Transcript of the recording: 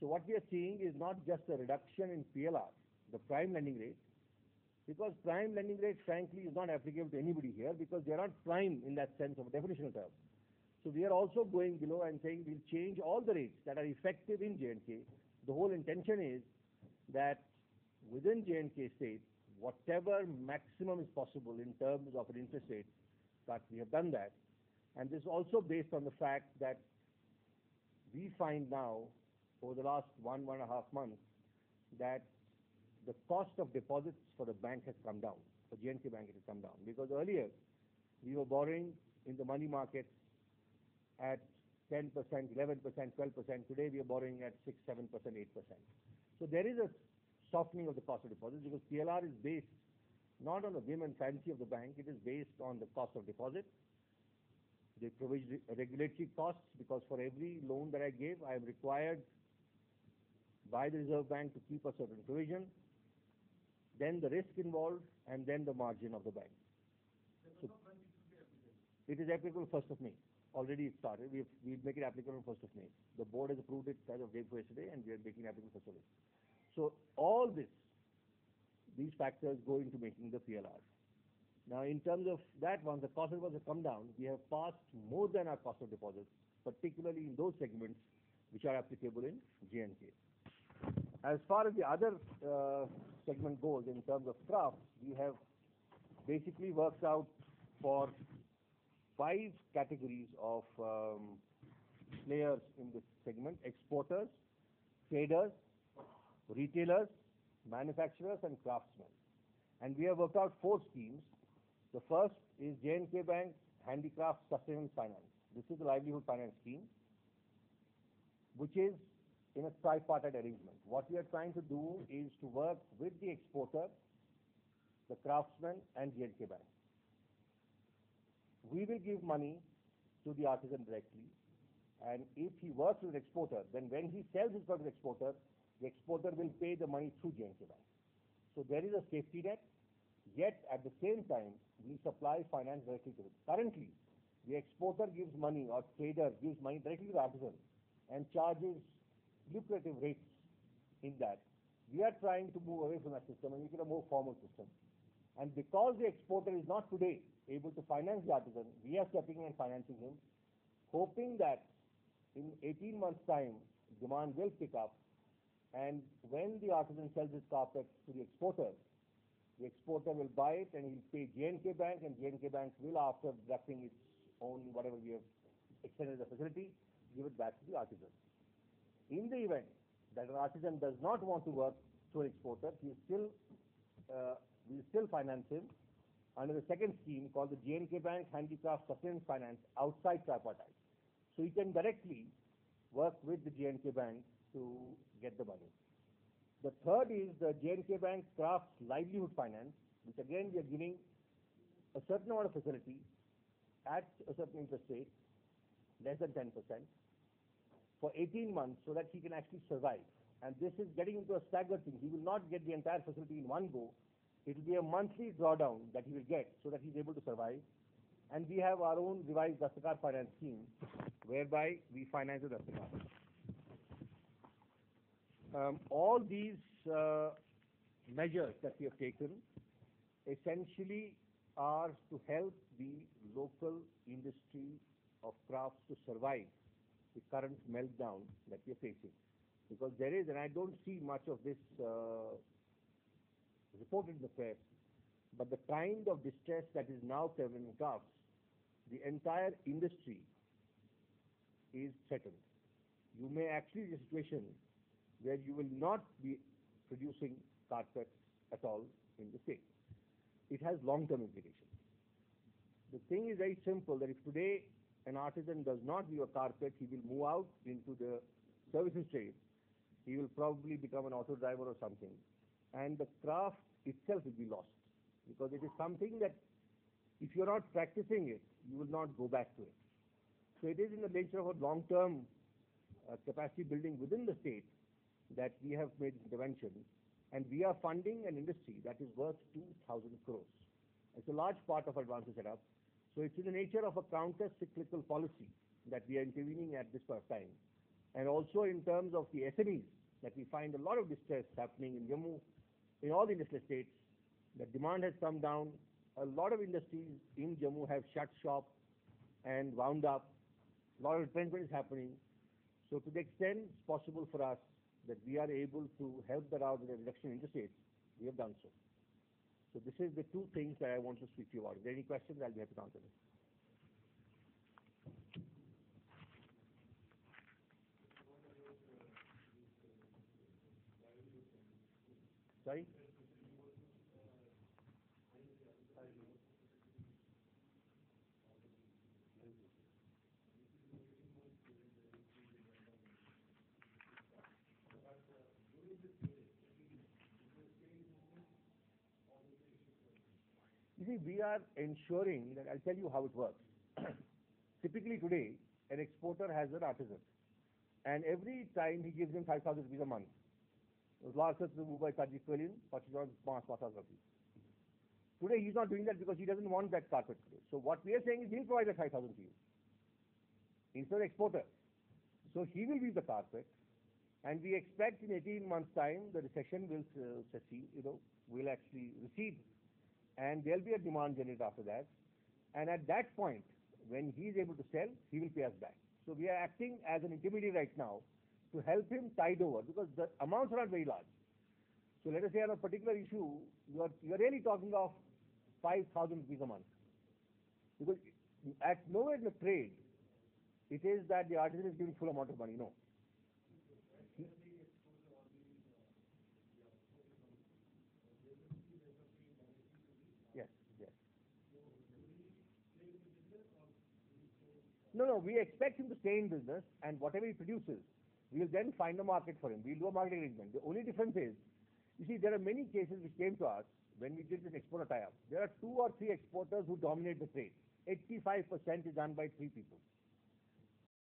So what we are seeing is not just a reduction in PLR, the prime lending rate, because prime lending rate, frankly, is not applicable to anybody here because they are not prime in that sense of a definitional term. So we are also going below and saying we'll change all the rates that are effective in J&K. The whole intention is that within J&K state, whatever maximum is possible in terms of an interest rate cut, we have done that. And this is also based on the fact that we find now, over the last 1.5 months, that the cost of deposits for the bank has come down. For J&K Bank, it has come down. Because earlier, we were borrowing in the money markets at 10%, 11%, 12%. Today, we are borrowing at 6, 7%, 8%. So there is a softening of the cost of deposits because PLR is based not on the whim and fancy of the bank. It is based on the cost of deposit. They provide regulatory costs because for every loan that I give, I am required by the Reserve Bank to keep a certain provision, then the risk involved, and then the margin of the bank. So it is applicable 1st of May. Already it started. We make it applicable on 1st of May. The board has approved it as of day before yesterday, and we are making it applicable 1st of May. So all these factors go into making the PLR. Now, in terms of that one, the cost of deposits have come down. We have passed more than our cost of deposits, particularly in those segments which are applicable in J&K. As far as the other segment goes, in terms of crafts, we have basically worked out for 5 categories of players in this segment: exporters, traders, retailers, manufacturers, and craftsmen. And we have worked out 4 schemes. The first is J&K Bank Handicraft Sustenance Finance. This is the livelihood finance scheme, which is in a tripartite arrangement. What we are trying to do is to work with the exporter, the craftsman, and J&K Bank. We will give money to the artisan directly, and if he works with the exporter, then when he sells his product to the exporter will pay the money through J&K Bank. So there is a safety net, yet at the same time, we supply finance directly to it. Currently, the exporter gives money or trader gives money directly to the artisan and charges lucrative rates in that. We are trying to move away from that system and make it a more formal system. And because the exporter is not today able to finance the artisan, we are stepping in and financing him, hoping that in 18 months' time, demand will pick up, and when the artisan sells his carpet to the exporter will buy it and he'll pay J&K Bank, and J&K Bank will, after deducting its own whatever we have extended the facility, give it back to the artisan. In the event that an artisan does not want to work through an exporter, we still finance him under the second scheme called the J&K Bank Handicraft Sustenance Finance outside tripartite. So he can directly work with the J&K Bank to get the money. The third is the J&K Bank Crafts Livelihood Finance, which again we are giving a certain amount of facility at a certain interest rate, less than 10%, for 18 months so that he can actually survive. And this is getting into a staggered thing. He will not get the entire facility in one go. It will be a monthly drawdown that he will get so that he's able to survive. And we have our own revised Dastakar finance scheme whereby we finance the Dastakar. All these measures that we have taken essentially are to help the local industry of crafts to survive the current meltdown that we are facing. Because there is, and I don't see much of this reported in the press, but the kind of distress that is now prevalent in crafts, the entire industry is threatened. You may actually be in a situation where you will not be producing carpets at all in the state. It has long-term implications. The thing is very simple, that if today an artisan does not weave a carpet, he will move out into the services trade. He will probably become an auto driver or something. And the craft itself will be lost. Because it is something that if you're not practicing it, you will not go back to it. So it is in the nature of a long-term capacity building within the state that we have made intervention, and we are funding an industry that is worth 2,000 crores. It's a large part of advances set up. So it's in the nature of a counter-cyclical policy that we are intervening at this point of time And also in terms of the SMEs, that we find a lot of distress happening in Jammu, in all the industrial estates. The demand has come down. A lot of industries in Jammu have shut shop and wound up. A lot of retrenchment is happening. So to the extent it's possible for us that we are able to help that out with a reduction in interest rates, we have done so. So this is the two things that I want to speak to you about. If there are any questions, I'll be happy to answer them. Sorry? You see, we are ensuring that, I'll tell you how it works. Typically today, an exporter has an artisan, and every time he gives him 5,000 rupees a month. Last year, Mumbai Kaji Kalin, 5,000 rupees. Today, he's not doing that because he doesn't want that carpet today. So what we are saying is he'll provide that 5,000 to you instead of exporter. So he will weave the carpet, and we expect in 18 months' time the recession will will actually recede, and there'll be a demand generated after that. And at that point, when he is able to sell, he will pay us back. So we are acting as an intermediary right now to help him tide over, because the amounts are not very large. So let us say on a particular issue, you are really talking of 5,000 rupees a month. Because at nowhere in the trade, it is that the artisan is giving full amount of money. No. Yes, yes. No, we expect him to stay in business, and whatever he produces, we will then find a market for him. We'll do a market arrangement. The only difference is, you see, there are many cases which came to us when we did this exporter tie-up. There are 2 or 3 exporters who dominate the trade. 85% is done by 3 people.